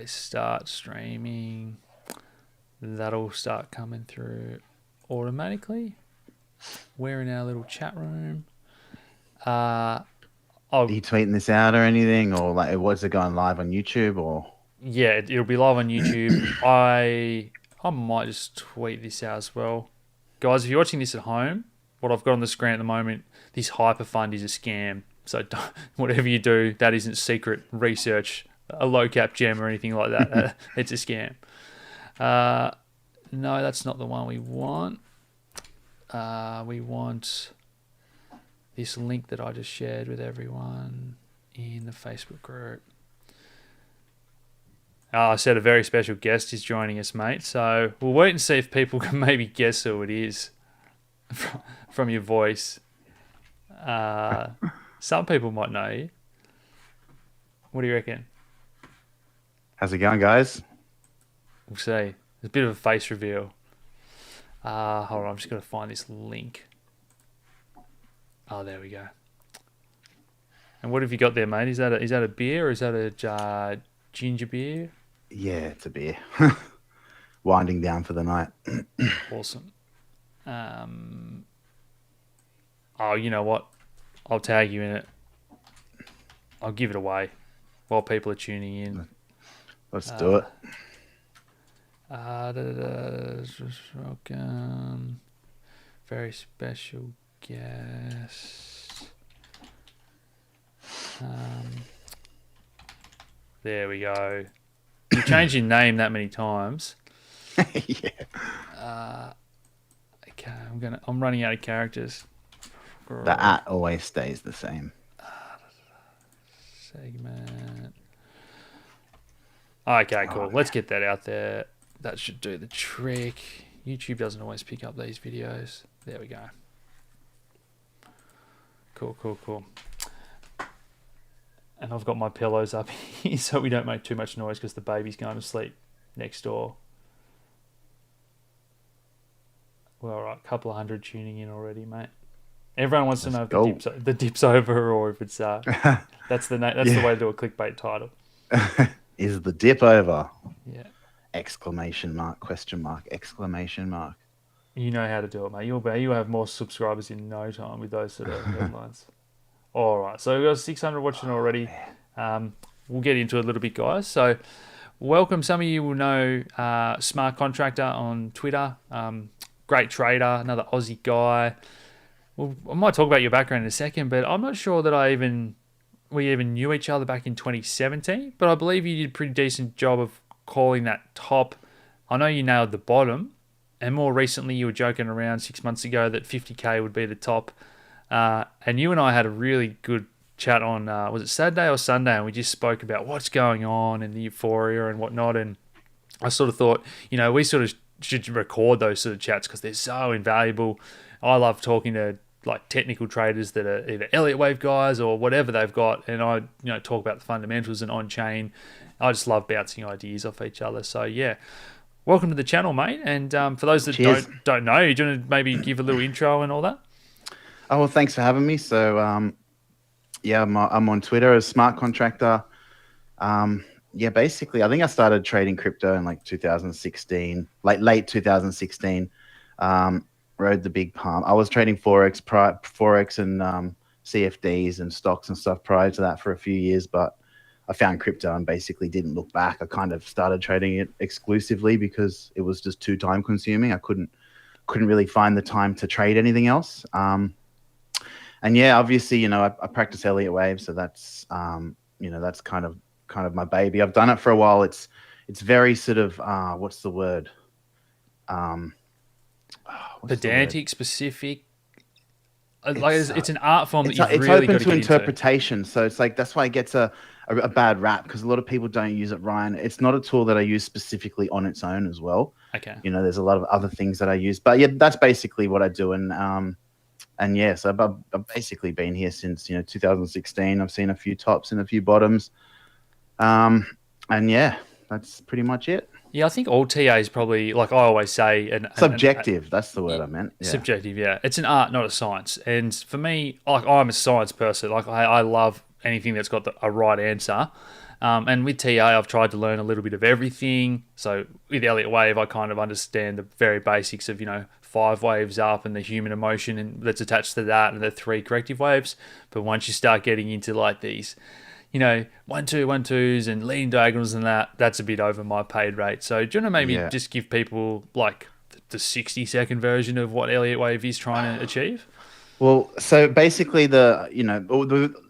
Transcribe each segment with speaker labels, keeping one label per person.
Speaker 1: start streaming, that'll start coming through automatically. We're in our little chat room.
Speaker 2: Are you tweeting this out or anything, or like was it going live on YouTube or?
Speaker 1: Yeah, it'll be live on YouTube. I might just tweet this out as well, guys. If you're watching this at home, what I've got on the screen at the moment, this hyper fund is a scam. So whatever you do, that isn't secret research, a low cap gem or anything like that. It's a scam. No, that's not the one we want. We want this link that I just shared with everyone in the Facebook group. I said a very special guest is joining us, mate. So we'll wait and see if people can maybe guess who it is from your voice. Some people might know you. What do you reckon?
Speaker 2: How's it going, guys?
Speaker 1: We'll see. There's a bit of a face reveal. Hold on, I'm just going to find this link. Oh, there we go. And what have you got there, mate? Is that a beer or is that a ginger beer?
Speaker 2: Yeah, it's a beer. Winding down for the night.
Speaker 1: Awesome. Oh, you know what? I'll tag you in it. I'll give it away while people are tuning in.
Speaker 2: Let's do it.
Speaker 1: Welcome. Very special guest. There we go. You changed your name that many times.
Speaker 2: Yeah.
Speaker 1: Okay, I'm running out of characters.
Speaker 2: The @ always stays the same.
Speaker 1: Segment. Okay, cool. Let's get that out there. That should do the trick. YouTube doesn't always pick up these videos. There we go. Cool. And I've got my pillows up here so we don't make too much noise because the baby's going to sleep next door. Well, all right, a couple of hundred tuning in already, mate. Everyone wants to know if the dip's over or if it's that's the the way to do a clickbait title.
Speaker 2: Is the dip over?
Speaker 1: Yeah.
Speaker 2: Exclamation mark, question mark, exclamation mark.
Speaker 1: You know how to do it, mate. You'll have more subscribers in no time with those sort of headlines. All right, so we've got 600 watching already. We'll get into it a little bit, guys. So welcome. Some of you will know Smart Contractor on Twitter. Great trader, another Aussie guy. Well, I might talk about your background in a second, but I'm not sure that we even knew each other back in 2017. But I believe you did a pretty decent job of calling that top. I know you nailed the bottom, and more recently you were joking around 6 months ago that 50k would be the top. And you and I had a really good chat on was it Saturday or Sunday, and we just spoke about what's going on and the euphoria and whatnot. And I sort of thought, we sort of should record those sort of chats because they're so invaluable. I love talking to like technical traders that are either Elliott Wave guys or whatever they've got, and I talk about the fundamentals and on chain. I just love bouncing ideas off each other. So yeah, welcome to the channel, mate. And for those that don't know, you want to maybe give a little intro and all that?
Speaker 2: Oh well, thanks for having me. So I'm on Twitter as Smart Contractor. Basically, I think I started trading crypto in like 2016, like late 2016. Rode the big pump. I was trading forex and CFDs and stocks and stuff prior to that for a few years, but I found crypto and basically didn't look back. I kind of started trading it exclusively because it was just too time consuming. I couldn't really find the time to trade anything else. And yeah, obviously, I practice Elliott Wave, so that's that's kind of my baby. I've done it for a while. It's very sort of what's the word?
Speaker 1: Pedantic, specific. It's an art form that
Speaker 2: it's
Speaker 1: really
Speaker 2: open
Speaker 1: got
Speaker 2: to interpretation. So it's like that's why it gets a bad rap because a lot of people don't use it, Ryan. It's not a tool that I use specifically on its own as well.
Speaker 1: Okay.
Speaker 2: There's a lot of other things that I use, but yeah, that's basically what I do. And yeah, so I've basically been here since 2016. I've seen a few tops and a few bottoms, and yeah, that's pretty much it.
Speaker 1: Yeah, I think all TA is probably, like I always say...
Speaker 2: Subjective, that's the word I meant.
Speaker 1: Yeah. Subjective, yeah. It's an art, not a science. And for me, like I'm a science person. Like I love anything that's got a right answer. And with TA, I've tried to learn a little bit of everything. So with Elliott Wave, I kind of understand the very basics of, 5 waves up and the human emotion that's attached to that and the 3 corrective waves. But once you start getting into like these, 1 2 1 2s and leading diagonals and that's a bit over my paid rate. So do you want to maybe just give people like the 60-second version of what Elliott Wave is trying to achieve?
Speaker 2: Well, so basically the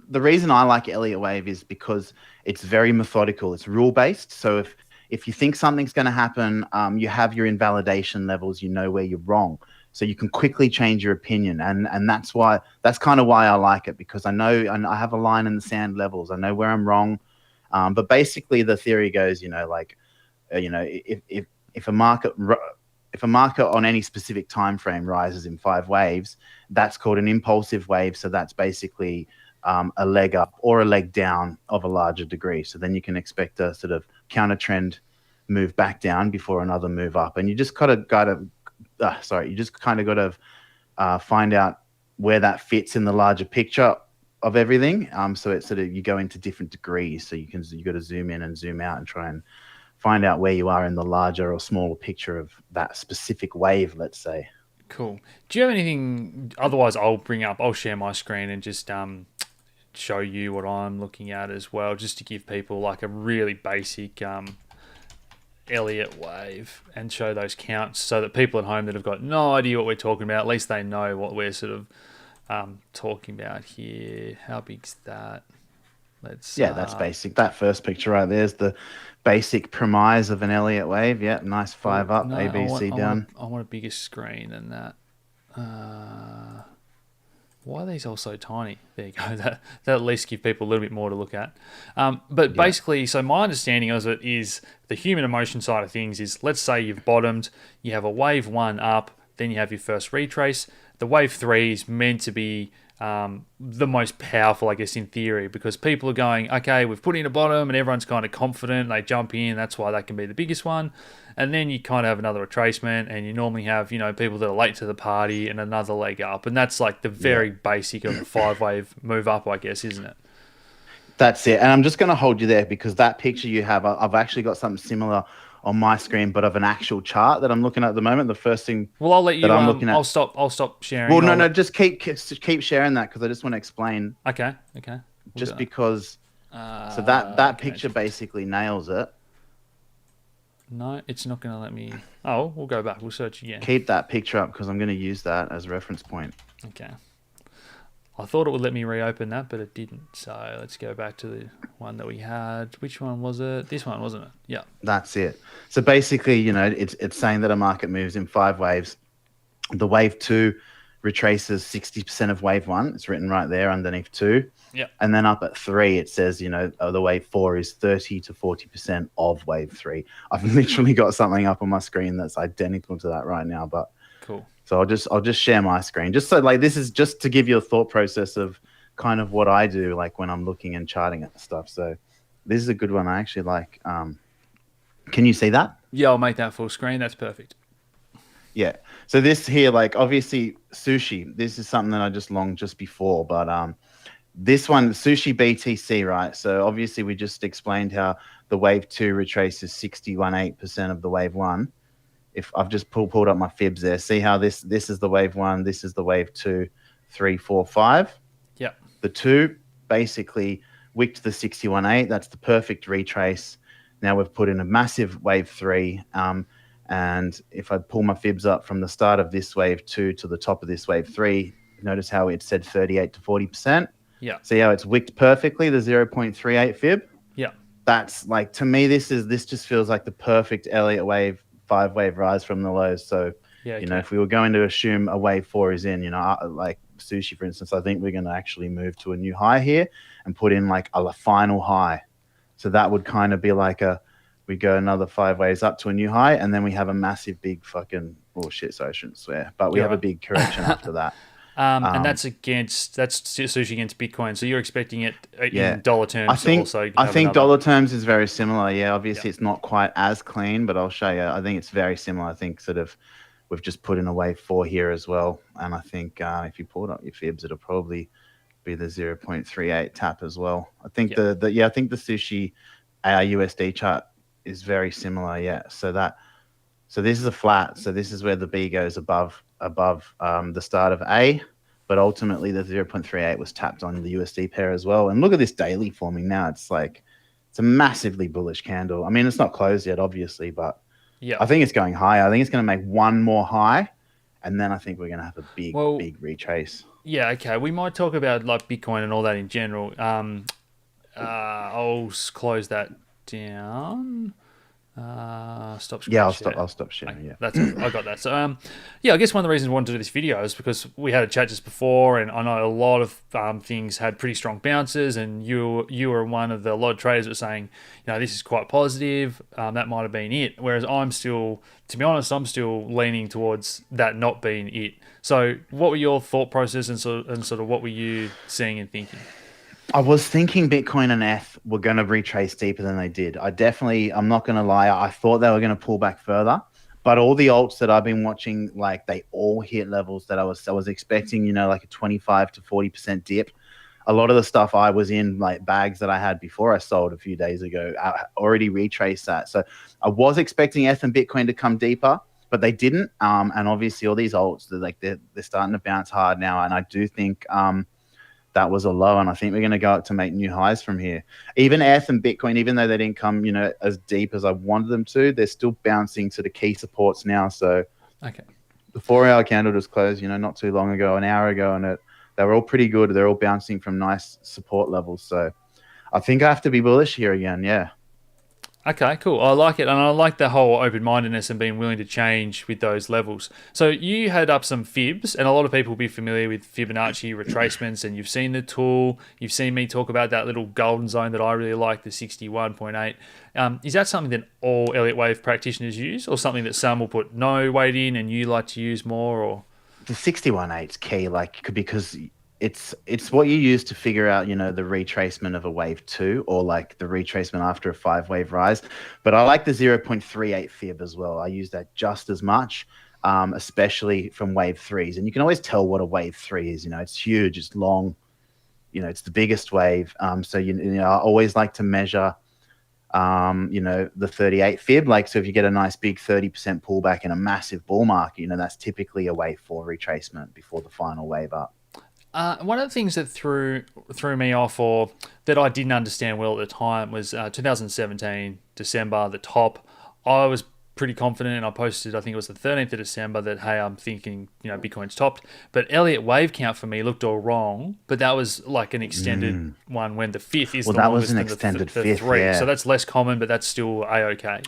Speaker 2: reason I like Elliott Wave is because it's very methodical. It's rule based. So if you think something's going to happen, you have your invalidation levels. You know where you're wrong, so you can quickly change your opinion. And that's kind of why I like it, because I know, and I have a line in the sand levels. I know where I'm wrong. But basically, the theory goes, if a market on any specific time frame rises in 5 waves, that's called an impulsive wave. So that's basically a leg up or a leg down of a larger degree. So then you can expect a sort of counter trend move back down before another move up. And you just kind of got to find out where that fits in the larger picture of everything. So it's sort of, you go into different degrees. So you got to zoom in and zoom out and try and find out where you are in the larger or smaller picture of that specific wave, let's say.
Speaker 1: Cool. Do you have anything? Otherwise, I'll share my screen and just show you what I'm looking at as well, just to give people like a really basic Elliott Wave and show those counts, so that people at home that have got no idea what we're talking about, at least they know what we're sort of talking about here. How big's that?
Speaker 2: That's basic. That first picture right there is the basic premise of an Elliott Wave. Yeah, nice 5 up, A, B, C down.
Speaker 1: I want a bigger screen than that. Why are these all so tiny? There you go. That at least give people a little bit more to look at. But basically, so my understanding of it is the human emotion side of things is, let's say you've bottomed, you have a wave 1 up, then you have your first retrace. The wave 3 is meant to be the most powerful, I guess, in theory, because people are going, okay, we've put in a bottom and everyone's kind of confident, they jump in, that's why that can be the biggest one. And then you kind of have another retracement, and you normally have, people that are late to the party and another leg up. And that's like the very basic of a 5-wave move up, I guess, isn't it?
Speaker 2: That's it. And I'm just going to hold you there, because that picture you have, I've actually got something similar on my screen, but of an actual chart that I'm looking at the moment. The first thing,
Speaker 1: well, I'll let you.
Speaker 2: I'm looking at,
Speaker 1: I'll stop sharing.
Speaker 2: Well, no, just keep sharing that, because I just want to explain.
Speaker 1: Okay.
Speaker 2: Just because, so that picture basically nails it.
Speaker 1: No, it's not going to let me. Oh, we'll go back. We'll search again.
Speaker 2: Keep that picture up, because I'm going to use that as a reference point.
Speaker 1: Okay. I thought it would let me reopen that, but it didn't. So let's go back to the one that we had. Which one was it? This one, wasn't it? Yeah.
Speaker 2: That's it. So basically, it's saying that a market moves in 5 waves. The wave 2 retraces 60% of wave 1. It's written right there underneath 2.
Speaker 1: Yeah.
Speaker 2: And then up at 3, it says, the wave 4 is 30 to 40% of wave 3. I've literally got something up on my screen that's identical to that right now, but
Speaker 1: cool.
Speaker 2: So I'll just share my screen, just so like, this is just to give you a thought process of kind of what I do, like when I'm looking and charting and stuff. So this is a good one. I actually like. Can you see that?
Speaker 1: Yeah, I'll make that full screen. That's perfect.
Speaker 2: Yeah. So this here, like, obviously sushi. This is something that I just longed just before, but this one, sushi BTC, right? So obviously we just explained how the wave 2 retraces 61.8% of the wave 1. If I've just pulled up my fibs there, see how this is the wave 1, this is the wave 2, 3, 4, 5.
Speaker 1: Yeah.
Speaker 2: The 2 basically wicked the 61.8. That's the perfect retrace. Now we've put in a massive wave 3. And if I pull my fibs up from the start of this wave 2 to the top of this wave 3, notice how it said 38 to 40%.
Speaker 1: Yeah.
Speaker 2: See how it's wicked perfectly, the 0.38 fib?
Speaker 1: Yeah.
Speaker 2: That's like, to me, this just feels like the perfect Elliott Wave 5-wave rise from the lows. So, if we were going to assume a wave 4 is in, like sushi, for instance, I think we're going to actually move to a new high here and put in like a final high. So that would kind of be like we go another 5 waves up to a new high, and then we have a massive big fucking, oh shit, so I shouldn't swear, but we have a big correction after that.
Speaker 1: And that's sushi against Bitcoin. So you're expecting it in dollar terms.
Speaker 2: I think dollar terms is very similar. Yeah, obviously it's not quite as clean, but I'll show you. I think it's very similar. I think we've just put in a wave 4 here as well. And I think if you pulled up your fibs, it'll probably be the 0.38 tap as well. I think I think the sushi our USD chart is very similar. Yeah. So this is a flat. So this is where the B goes above the start of A, but ultimately the 0.38 was tapped on the USD pair as well. And look at this daily forming now. It's a massively bullish candle. I mean, it's not closed yet, obviously, but
Speaker 1: Yeah.
Speaker 2: I think it's going higher. I think it's going to make one more high, and then I think we're going to have a
Speaker 1: Well,
Speaker 2: big retrace.
Speaker 1: yeah. Okay. We might talk about like Bitcoin and all that in general. I'll close that down. Stop
Speaker 2: Yeah,
Speaker 1: screen share.
Speaker 2: I'll stop sharing. Yeah.
Speaker 1: That's all. I got that. So, yeah, I guess one of the reasons I wanted to do this video is because we had a chat just before, and I know a lot of things had pretty strong bounces, and you were one of the lot of traders that were saying, this is quite positive. That might have been it. Whereas I'm still, to be honest, I'm still leaning towards that not being it. So, what were your thought process and sort of what were you seeing and thinking?
Speaker 2: I was thinking Bitcoin and ETH were going to retrace deeper than they did. I'm not going to lie, I thought they were going to pull back further. But all the alts that I've been watching, like they all hit levels that I was expecting, like a 25 to 40% dip. A lot of the stuff I was in, like bags that I had before I sold a few days ago, I already retraced that. So I was expecting ETH and Bitcoin to come deeper, but they didn't. And obviously all these alts, they're starting to bounce hard now. And I do think that was a low, and I think we're going to go up to make new highs from here. Even ETH and Bitcoin, even though they didn't come, as deep as I wanted them to, they're still bouncing to the key supports now. So,
Speaker 1: okay,
Speaker 2: the 4-hour candle just closed, not too long ago, an hour ago, and they were all pretty good. They're all bouncing from nice support levels. So, I think I have to be bullish here again. Yeah.
Speaker 1: Okay, cool. I like it, and I like the whole open-mindedness and being willing to change with those levels. So you had up some fibs, and a lot of people will be familiar with Fibonacci retracements, and you've seen the tool. You've seen me talk about that little golden zone that I really like, the 61.8. Is that something that all Elliott Wave practitioners use, or something that some will put no weight in and you like to use more? Or
Speaker 2: The 61.8 is key, because it's what you use to figure out, the retracement of a wave 2 or like the retracement after a 5-wave rise. But I like the 0.38 fib as well. I use that just as much, especially from wave 3s. And you can always tell what a wave 3 is. It's huge, it's long, it's the biggest wave. So, I always like to measure, the 38 fib. Like, so if you get a nice big 30% pullback in a massive bull market, that's typically a wave 4 retracement before the final wave up.
Speaker 1: one of the things that threw me off, or that I didn't understand well at the time, was 2017 December, the top. I was pretty confident, and I posted, I think it was the 13th of December, that hey, I'm thinking Bitcoin's topped. But Elliott Wave count for me looked all wrong. But that was like an extended one, when the fifth is the
Speaker 2: that
Speaker 1: longest
Speaker 2: was an
Speaker 1: than
Speaker 2: extended
Speaker 1: the
Speaker 2: fifth,
Speaker 1: three.
Speaker 2: yeah.
Speaker 1: So that's less common, but that's still a-okay.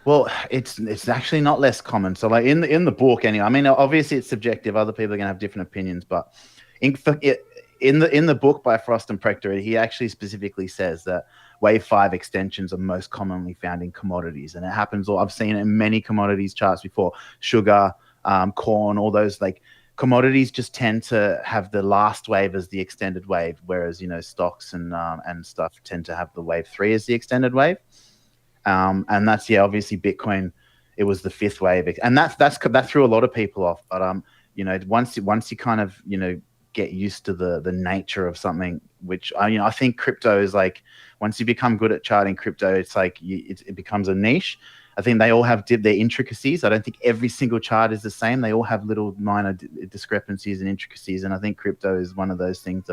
Speaker 2: Well, it's actually not less common. So, like in the book, anyway. I mean, obviously it's subjective. Other people are gonna have different opinions, but in the book by Frost and Prector, he actually specifically says that wave 5 extensions are most commonly found in commodities, and it happens. I've seen it in many commodities charts before: sugar, corn, all those like commodities just tend to have the last wave as the extended wave, whereas stocks and stuff tend to have the wave 3 as the extended wave. And that's obviously Bitcoin. It was the 5th wave, and that threw a lot of people off. But once you kind of get used to the nature of something, which I think crypto is like, once you become good at charting crypto, it's like it becomes a niche. I think they all have their intricacies. I don't think every single chart is the same. They all have little minor discrepancies and intricacies, and I think crypto is one of those things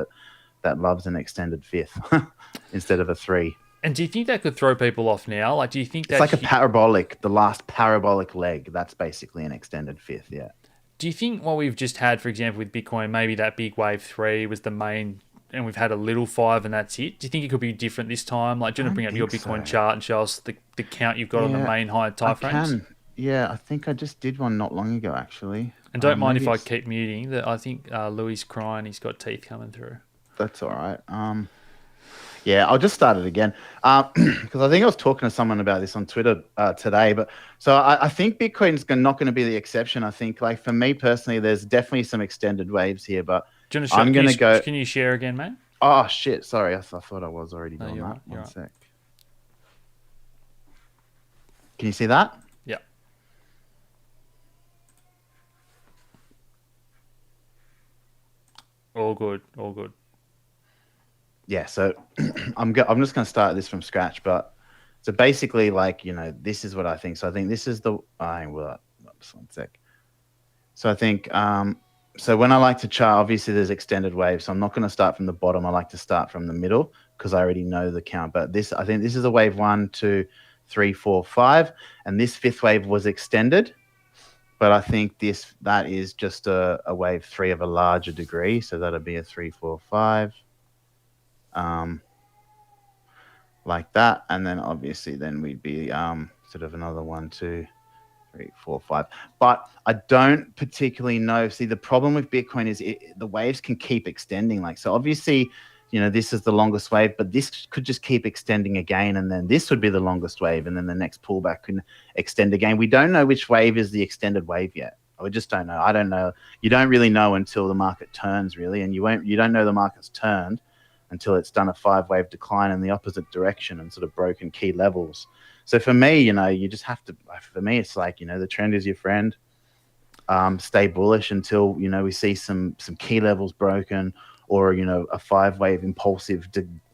Speaker 2: that loves an extended 5th instead of a 3.
Speaker 1: And do you think that could throw people off now? Like, do you think
Speaker 2: it's like a parabolic, the last parabolic leg? That's basically an extended 5th, yeah.
Speaker 1: Do you think what we've just had, for example, with Bitcoin, maybe that big wave 3 was the main, and we've had a little 5 and that's it? Do you think it could be different this time? Like, do you want to bring up your Bitcoin chart and show us the count you've got on the main high time frames?
Speaker 2: Yeah, I think I just did one not long ago, actually.
Speaker 1: And don't mind if I keep muting. I think Louis crying, he's got teeth coming through.
Speaker 2: That's all right. Yeah, I'll just start it again, because I think I was talking to someone about this on Twitter today. But so I think Bitcoin's not going to be the exception. I think, like, for me personally, there's definitely some extended waves here. But
Speaker 1: do you want to I'm going to go. Can you share again, mate?
Speaker 2: Oh shit! Sorry, I thought I was already doing that.
Speaker 1: Right,
Speaker 2: One sec. Can you see that?
Speaker 1: Yeah. All good. All good.
Speaker 2: Yeah, so I'm just going to start this from scratch, but So basically, like, this is what I think. So I think this is just one sec. So I think, so when I like to chart, obviously there's extended waves. So I'm not going to start from the bottom. I like to start from the middle because I already know the count. But I think this is a wave 1, 2, 3, 4, 5. And this fifth wave was extended. But I think that is just a wave 3 of a larger degree. So that'll be a 3, 4, 5. Like that. And then obviously then we'd be sort of another 1, 2, 3, 4, 5. But I don't particularly know. See, the problem with Bitcoin is the waves can keep extending. Like, so obviously, this is the longest wave, but this could just keep extending again. And then this would be the longest wave. And then the next pullback can extend again. We don't know which wave is the extended wave yet. We just don't know. I don't know. You don't really know until the market turns, really. And you don't know the market's turned until it's done a 5-wave decline in the opposite direction and sort of broken key levels. So for me, you just have to, for me, it's like, the trend is your friend. Stay bullish until, we see some key levels broken or, a 5-wave impulsive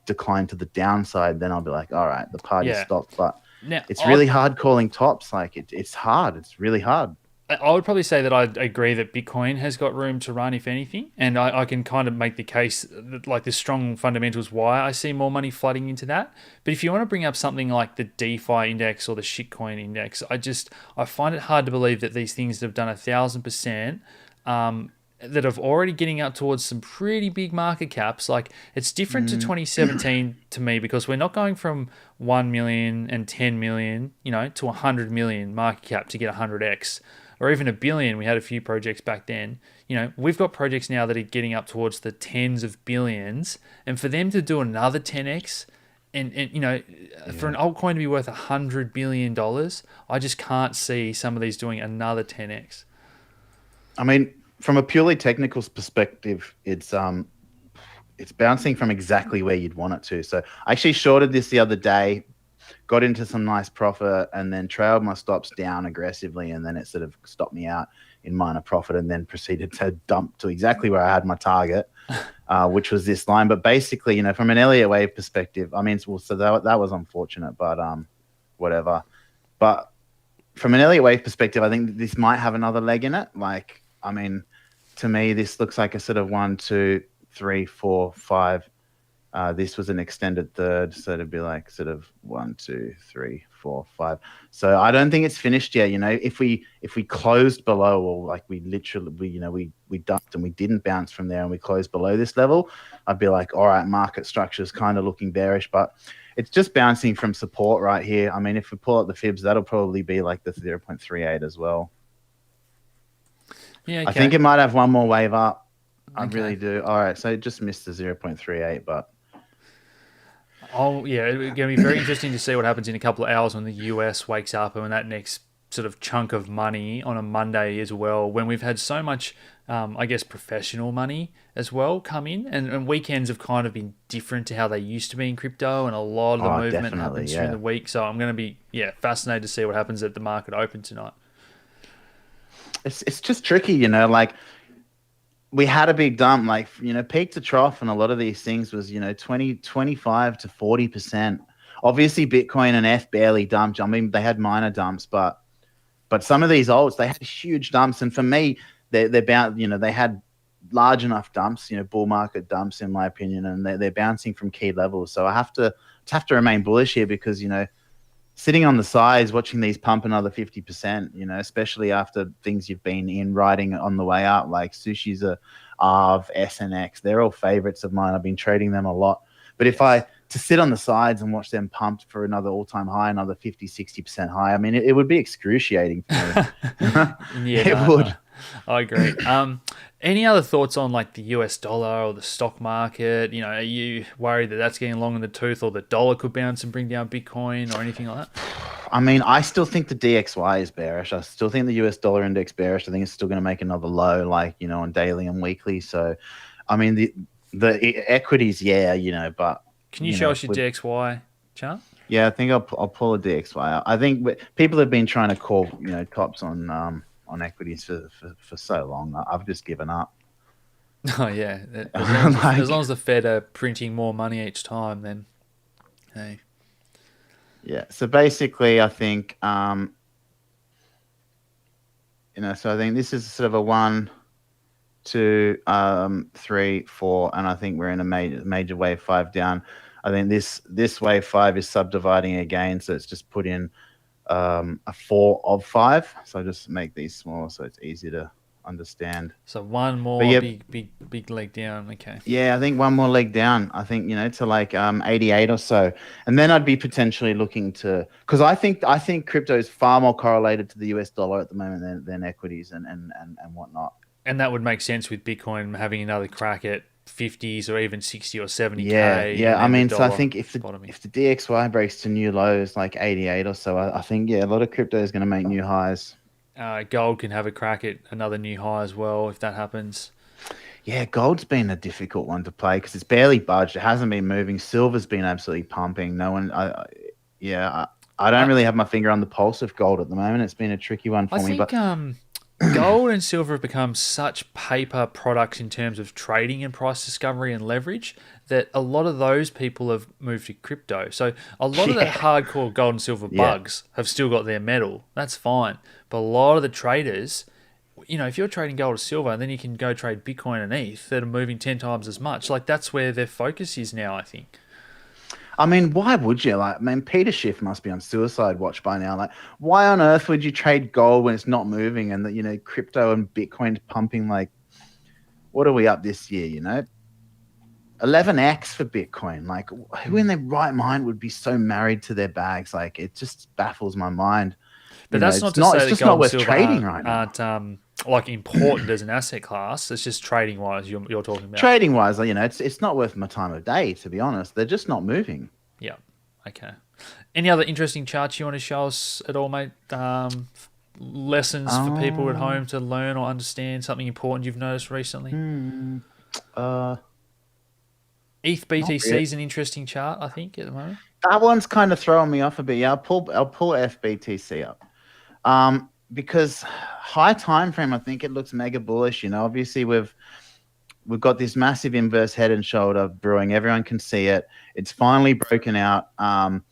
Speaker 2: decline to the downside. Then I'll be like, all right, the party stopped. But now, it's really hard calling tops. Like it's hard. It's really hard.
Speaker 1: I would probably say that I agree that Bitcoin has got room to run, if anything. And I can kind of make the case that, like, the strong fundamentals why I see more money flooding into that. But if you want to bring up something like the DeFi index or the shitcoin index, I find it hard to believe that these things that have done 1,000%, that are already getting up towards some pretty big market caps. Like, it's different to 2017 to me, because we're not going from 1 million and 10 million, to 100 million market cap to get 100x. Or even $1 billion. We had a few projects back then. We've got projects now that are getting up towards the tens of billions, and for them to do another 10x, and for an altcoin to be worth $100 billion, I just can't see some of these doing another 10x.
Speaker 2: I mean, from a purely technical perspective, it's bouncing from exactly where you'd want it to. So I actually shorted this the other day, got into some nice profit, and then trailed my stops down aggressively, and then it sort of stopped me out in minor profit, and then proceeded to dump to exactly where I had my target, which was this line. But basically, from an Elliott Wave perspective, I mean, so that was unfortunate, but whatever. But from an Elliott Wave perspective, I think this might have another leg in it. Like, I mean, to me, this looks like a sort of 1, 2, 3, 4, 5. This was an extended third, so it'd be like sort of 1, 2, 3, 4, 5. So I don't think it's finished yet. If we closed below, or like we literally we dumped and we didn't bounce from there, and we closed below this level, I'd be like, all right, market structure is kind of looking bearish, but it's just bouncing from support right here. I mean, if we pull out the fibs, that'll probably be like the 0.38 as well.
Speaker 1: Yeah, okay.
Speaker 2: I think it might have one more wave up. I really do. All right, so it just missed the 0.38, but.
Speaker 1: Oh, yeah, it's going to be very interesting to see what happens in a couple of hours when the US wakes up, and when that next sort of chunk of money on a Monday as well, when we've had so much, professional money as well come in, and weekends have kind of been different to how they used to be in crypto, and a lot of the movement happens during the week. So I'm going to be fascinated to see what happens at the market open tonight.
Speaker 2: It's just tricky, like, we had a big dump, like, peak to trough, and a lot of these things was, 25 to 40%. Obviously, Bitcoin and F barely dumped. I mean, they had minor dumps, but some of these alts, they had huge dumps. And for me, they're bound, they had large enough dumps, bull market dumps, in my opinion, and they're bouncing from key levels. So I have to remain bullish here, because, sitting on the sides, watching these pump another 50%, especially after things you've been in riding on the way up, like Sushi's ARV, SNX, they're all favorites of mine. I've been trading them a lot. But if to sit on the sides and watch them pumped for another all-time high, another 50, 60% high, I mean, it would be excruciating for me. It would.
Speaker 1: I agree. Any other thoughts on, like, the US dollar or the stock market? Are you worried that that's getting long in the tooth, or the dollar could bounce and bring down Bitcoin or anything like that?
Speaker 2: I mean, I still think the DXY is bearish. I still think the US dollar index bearish. I think it's still going to make another low, like, on daily and weekly. So, I mean, the equities, but...
Speaker 1: Can you show us your DXY chart?
Speaker 2: Yeah, I think I'll pull a DXY. I think people have been trying to call, tops on equities for so long. I've just given up.
Speaker 1: Oh, yeah. As long as the Fed are printing more money each time, then, hey.
Speaker 2: Yeah. So basically, I think, so I think this is sort of a 1, 2, 3, 4, and I think we're in a major wave 5 down. I think this wave 5 is subdividing again, so it's just put in a 4 of 5. So I just make these small so it's easy to understand.
Speaker 1: So one
Speaker 2: But
Speaker 1: more
Speaker 2: yeah,
Speaker 1: big leg down. Okay.
Speaker 2: yeah, I think one more leg down. I think to like 88 or so, and then I'd be potentially looking to, because I think crypto is far more correlated to the US dollar at the moment than equities and whatnot.
Speaker 1: And that would make sense with Bitcoin having another crack at 50s or even 60 or
Speaker 2: Yeah,
Speaker 1: 70K, and
Speaker 2: yeah. I
Speaker 1: then the
Speaker 2: mean, so I
Speaker 1: dollar
Speaker 2: think if the
Speaker 1: bottoming.
Speaker 2: if the DXY breaks to new lows like 88 or so, I think a lot of crypto is going to make new highs.
Speaker 1: Gold can have a crack at another new high as well if that happens.
Speaker 2: Yeah, gold's been a difficult one to play because it's barely budged. It hasn't been moving. Silver's been absolutely pumping. No one, yeah, I don't
Speaker 1: I,
Speaker 2: really have my finger on the pulse of gold at the moment. It's been a tricky one
Speaker 1: I
Speaker 2: for me,
Speaker 1: think
Speaker 2: but
Speaker 1: gold and silver have become such paper products in terms of trading and price discovery and leverage that a lot of those people have moved to crypto. So a lot of the
Speaker 2: yeah,
Speaker 1: hardcore gold and silver
Speaker 2: yeah.
Speaker 1: bugs have still got their metal. That's fine. But a lot of the traders, if you're trading gold or silver, and then you can go trade Bitcoin and ETH that are moving 10 times as much. Like that's where their focus is now, I think.
Speaker 2: I mean, why would you? Like, I mean, Peter Schiff must be on suicide watch by now. Like, why on earth would you trade gold when it's not moving and that, crypto and Bitcoin's pumping? Like, what are we up this year, 11x for Bitcoin. Like, who in their right mind would be so married to their bags? Like, it just baffles my mind.
Speaker 1: But that's not to
Speaker 2: It's
Speaker 1: say that
Speaker 2: just
Speaker 1: gold
Speaker 2: not
Speaker 1: and
Speaker 2: worth
Speaker 1: silver
Speaker 2: trading right now.
Speaker 1: aren't like important as an asset class. It's just trading wise you're talking about.
Speaker 2: Trading wise, it's not worth my time of day, to be honest. They're just not moving.
Speaker 1: Yeah. Okay. Any other interesting charts you want to show us at all, mate? Lessons for people at home to learn or understand something important you've noticed recently? ETH BTC
Speaker 2: really.
Speaker 1: is an interesting chart, I think, at the moment.
Speaker 2: That one's kind of throwing me off a bit. Yeah, I'll pull FBTC up. Because high time frame, I think it looks mega bullish. Obviously we've got this massive inverse head and shoulder brewing. Everyone can see it. It's finally broken out. So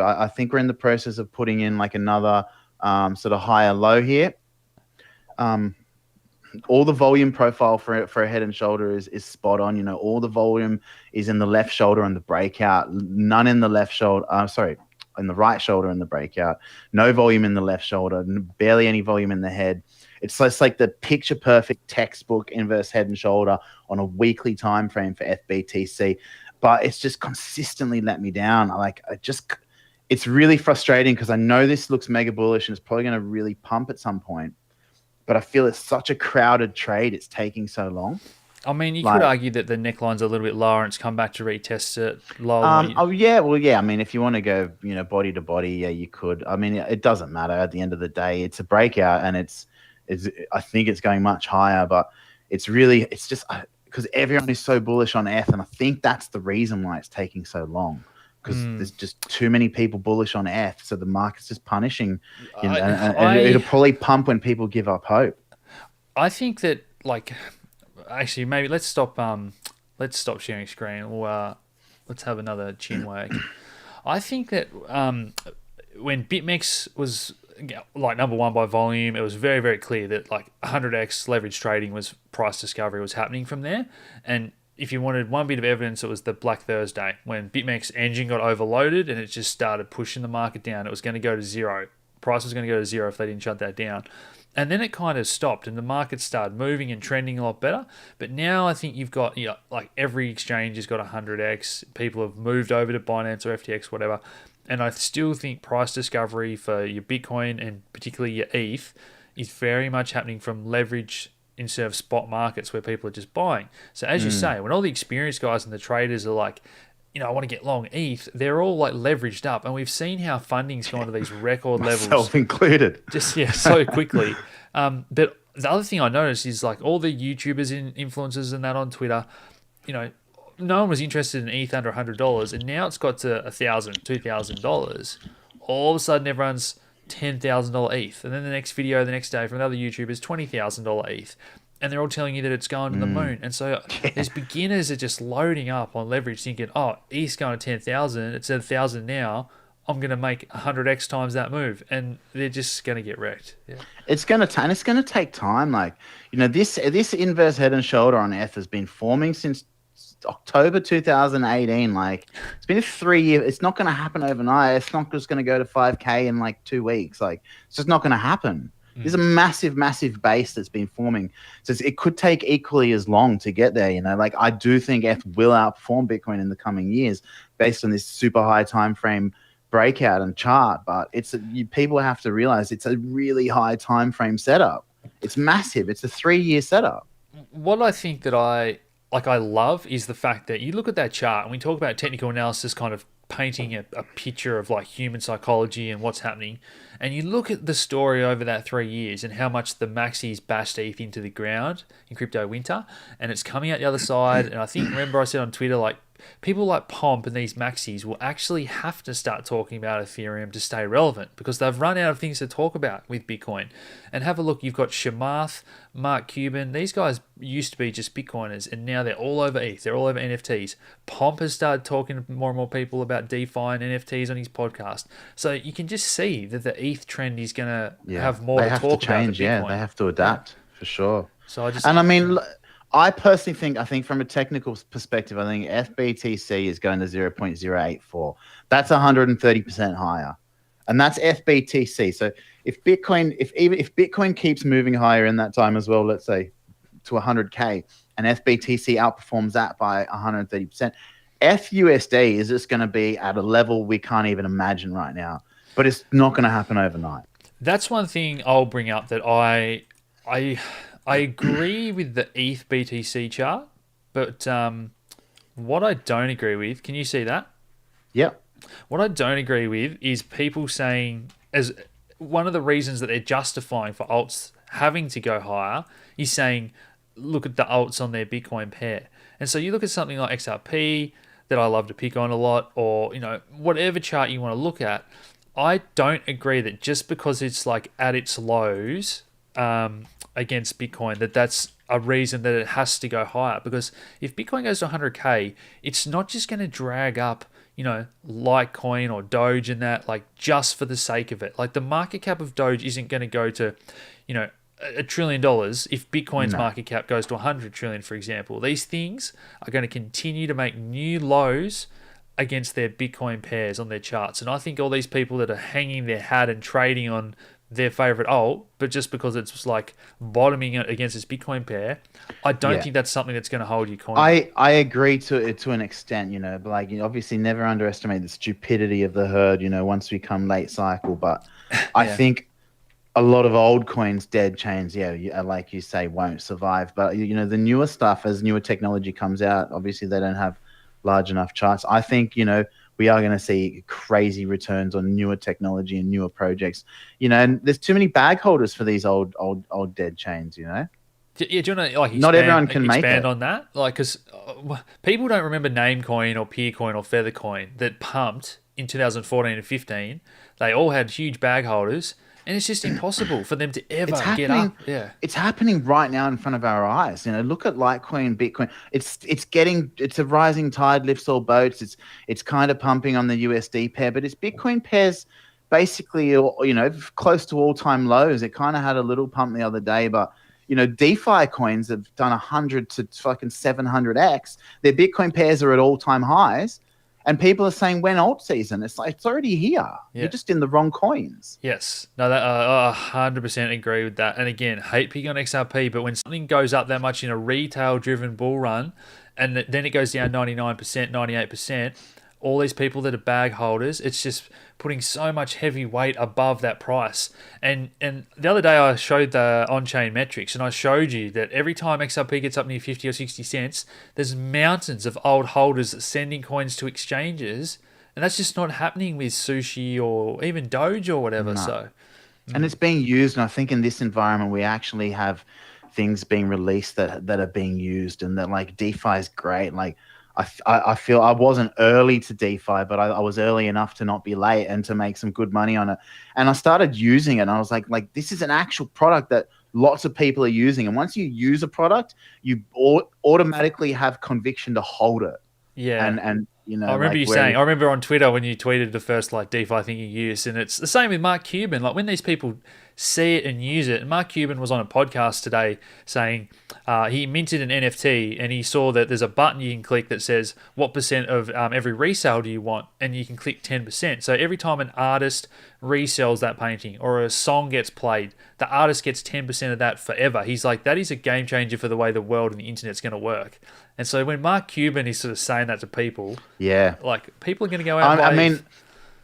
Speaker 2: I think we're in the process of putting in like another sort of higher low here. All the volume profile for a head and shoulder is spot on. All the volume is in the left shoulder and the breakout. None in the left shoulder. In the right shoulder in the breakout. No volume in the left shoulder. Barely any volume in the head. It's just like the picture perfect textbook inverse head and shoulder on a weekly time frame for FBTC. But it's just consistently let me down. It's really frustrating because I know this looks mega bullish and it's probably going to really pump at some point. But I feel it's such a crowded trade. It's taking so long.
Speaker 1: I mean, you could argue that the neckline's a little bit lower and it's come back to retest it lower.
Speaker 2: Yeah. Well, yeah. I mean, if you want to go, body to body, yeah, you could. I mean, it doesn't matter at the end of the day. It's a breakout, and I think it's going much higher, but it's just because everyone is so bullish on ETH, and I think that's the reason why it's taking so long. Because there's just too many people bullish on ETH, so the market's just punishing, and it'll probably pump when people give up hope.
Speaker 1: I think that, like, actually, maybe let's stop sharing screen, or let's have another chin wag. I think that when BitMEX was like number one by volume, it was very, very clear that like 100x leverage trading was price discovery was happening from there, and if you wanted one bit of evidence, it was the Black Thursday when BitMEX engine got overloaded and it just started pushing the market down. It was going to go to zero. Price was going to go to zero if they didn't shut that down. And then it kind of stopped and the market started moving and trending a lot better. But now I think you've got, like every exchange has got 100x. People have moved over to Binance or FTX, whatever. And I still think price discovery for your Bitcoin and particularly your ETH is very much happening from leverage instead of spot markets where people are just buying. So as you say, when all the experienced guys and the traders are like, I want to get long ETH, they're all like leveraged up. And we've seen how funding's gone to these record levels.
Speaker 2: Myself included.
Speaker 1: Just, so quickly. But the other thing I noticed is like all the YouTubers and influencers and that on Twitter, no one was interested in ETH under $100. And now it's got to $1,000, $2,000. All of a sudden everyone's $10,000 ETH. And then the next video the next day from another YouTuber is $20,000 ETH. and they're all telling you that it's going to the moon. And so there's beginners that are just loading up on leverage, thinking, "Oh, ETH's going to 10,000. It's at 1,000 now. I'm going to make 100x times that move," and they're just going to get wrecked. Yeah.
Speaker 2: It's gonna take time. Like, this inverse head and shoulder on ETH has been forming since October 2018. Like, it's been a 3 year. It's not going to happen overnight. It's not just going to go to 5K in like 2 weeks. Like, it's just not going to happen. There's a massive, massive base that's been forming. So it could take equally as long to get there. Like, I do think ETH will outperform Bitcoin in the coming years based on this super high time frame breakout and chart. But people have to realize it's a really high time frame setup. It's massive. It's a 3-year setup.
Speaker 1: What I think that I love is the fact that you look at that chart and we talk about technical analysis kind of painting a picture of like human psychology and what's happening, and you look at the story over that 3 years and how much the maxis bashed ETH into the ground in crypto winter, and it's coming out the other side. And I think, remember I said on Twitter, like, people like Pomp and these maxis will actually have to start talking about Ethereum to stay relevant because they've run out of things to talk about with Bitcoin. And have a look, you've got Shamath, Mark Cuban. These guys used to be just Bitcoiners, and now they're all over ETH. They're all over NFTs. Pomp has started talking to more and more people about DeFi and NFTs on his podcast. So you can just see that the ETH trend is going to have more to talk about. Change,
Speaker 2: they have to adapt for sure.
Speaker 1: So
Speaker 2: I personally think from a technical perspective, I think FBTC is going to 0.084. That's 130% higher. And that's FBTC. So if Bitcoin keeps moving higher in that time as well, let's say to 100K, and FBTC outperforms that by 130%, FUSD is just going to be at a level we can't even imagine right now. But it's not going to happen overnight.
Speaker 1: That's one thing I'll bring up, that I agree with the ETH BTC chart, but what I don't agree with, can you see that?
Speaker 2: Yep.
Speaker 1: What I don't agree with is people saying, as one of the reasons that they're justifying for alts having to go higher is saying, look at the alts on their Bitcoin pair. And so you look at something like XRP that I love to pick on a lot, or whatever chart you want to look at. I don't agree that just because it's like at its lows against Bitcoin, that's a reason that it has to go higher. Because if Bitcoin goes to 100K, it's not just going to drag up, Litecoin or Doge and that, like, just for the sake of it. Like, the market cap of Doge isn't going to go to, $1 trillion if Bitcoin's market cap goes to 100 trillion, for example. These things are going to continue to make new lows against their Bitcoin pairs on their charts. And I think all these people that are hanging their hat and trading on their favorite alt, but just because it's like bottoming it against its Bitcoin pair, I don't think that's something that's going to hold your coin.
Speaker 2: I agree to an extent, but like, obviously never underestimate the stupidity of the herd, once we come late cycle. But I think a lot of old coins, dead chains, like you say, won't survive. But the newer stuff, as newer technology comes out, obviously they don't have large enough charts. I think we are going to see crazy returns on newer technology and newer projects. And there's too many bag holders for these old dead chains.
Speaker 1: Yeah, do you want to
Speaker 2: not everyone can
Speaker 1: expand on that? Like, because people don't remember Namecoin or Peercoin or Feathercoin that pumped in 2014 and 15. They all had huge bag holders. And it's just impossible for them to ever get up. Yeah,
Speaker 2: it's happening right now in front of our eyes. Look at Litecoin, Bitcoin. It's a rising tide lifts all boats. It's kind of pumping on the USD pair, but it's Bitcoin pairs basically, close to all-time lows. It kind of had a little pump the other day, but DeFi coins have done 100 to fucking 700x. Their Bitcoin pairs are at all-time highs. And people are saying, when alt season? It's like, it's already here. Yeah. You're just in the wrong coins.
Speaker 1: Yes. No, that I 100% agree with that. And again, hate picking on XRP, but when something goes up that much in a retail-driven bull run, and then it goes down 99%, 98%, all these people that are bag holders, it's just putting so much heavy weight above that price. And the other day I showed the on-chain metrics, and I showed you that every time XRP gets up near 50 or 60 cents, there's mountains of old holders sending coins to exchanges, and that's just not happening with Sushi or even Doge or whatever. No. So,
Speaker 2: and it's being used, and I think in this environment we actually have things being released that are being used, and that, like, DeFi is great. Like, I feel I wasn't early to DeFi, but I was early enough to not be late and to make some good money on it. And I started using it, and I was like, this is an actual product that lots of people are using. And once you use a product, you automatically have conviction to hold it.
Speaker 1: Yeah.
Speaker 2: And
Speaker 1: I remember
Speaker 2: like
Speaker 1: you
Speaker 2: where
Speaker 1: saying, I remember on Twitter when you tweeted the first like DeFi thing you used, and it's the same with Mark Cuban. Like when these people see it and use it, and Mark Cuban was on a podcast today saying he minted an NFT and he saw that there's a button you can click that says what percent of every resale do you want, and you can click 10%. So every time an artist resells that painting or a song gets played, the artist gets 10% of that forever. He's like, that is a game changer for the way the world and the internet's going to work. And so when Mark Cuban is sort of saying that to people,
Speaker 2: yeah,
Speaker 1: like people are going to go out.
Speaker 2: I mean,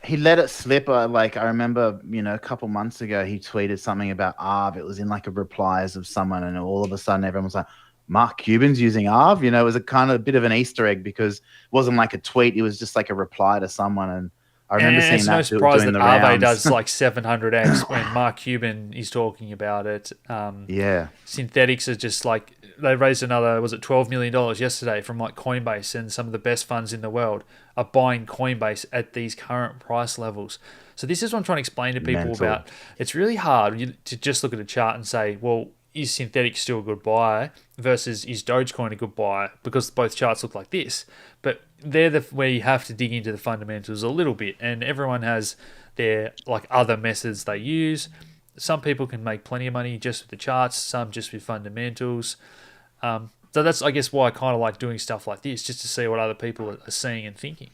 Speaker 2: he let it slip. Like I remember, a couple months ago, he tweeted something about Arv. It was in like a replies of someone, and all of a sudden, everyone was like, "Mark Cuban's using Arv." It was a kind of a bit of an Easter egg because it wasn't like a tweet; it was just like a reply to someone. And I remember seeing
Speaker 1: it's
Speaker 2: that
Speaker 1: no surprise
Speaker 2: doing
Speaker 1: that
Speaker 2: the
Speaker 1: Aave
Speaker 2: rounds.
Speaker 1: does like 700x when Mark Cuban is talking about it.
Speaker 2: Yeah,
Speaker 1: Synthetics are just like they raised another, was it $12 million yesterday from like Coinbase, and some of the best funds in the world are buying Coinbase at these current price levels. So this is what I'm trying to explain to people
Speaker 2: mental.
Speaker 1: about. It's really hard to just look at a chart and say, well, is Synthetics still a good buy versus is Dogecoin a good buy? Because both charts look like this. But they're where you have to dig into the fundamentals a little bit, and everyone has their like other methods they use. Some people can make plenty of money just with the charts, some just with fundamentals. So that's, I guess, why I kind of like doing stuff like this, just to see what other people are seeing and thinking.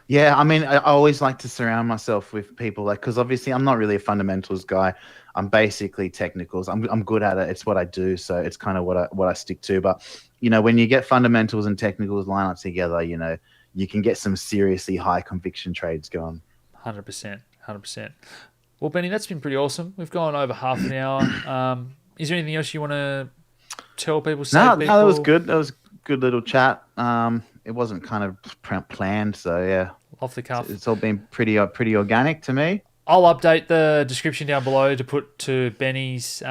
Speaker 2: Yeah, I mean, I always like to surround myself with people because obviously I'm not really a fundamentals guy. I'm basically technicals. I'm good at it. It's what I do, so it's kind of what I stick to. But when you get fundamentals and technicals line up together, you can get some seriously high conviction trades going.
Speaker 1: 100%, 100%. Well, Benny, that's been pretty awesome. We've gone over half an hour. Is there anything else you want to tell people?
Speaker 2: No, that was good. That was a good little chat. It wasn't kind of planned, so yeah.
Speaker 1: Off the cuff.
Speaker 2: It's all been pretty organic to me.
Speaker 1: I'll update the description down below to put to Benny's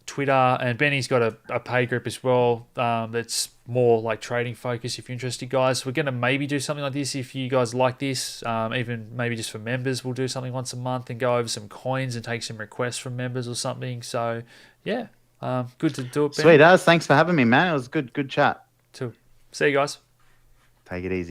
Speaker 1: Twitter, and Benny's got a pay group as well that's more like trading focused if you're interested, guys. We're going to maybe do something like this if you guys like this, even maybe just for members. We'll do something once a month and go over some coins and take some requests from members or something. So yeah, good to do it, Benny.
Speaker 2: Sweet as. Thanks for having me, man. It was good chat.
Speaker 1: See you guys.
Speaker 2: Take it easy.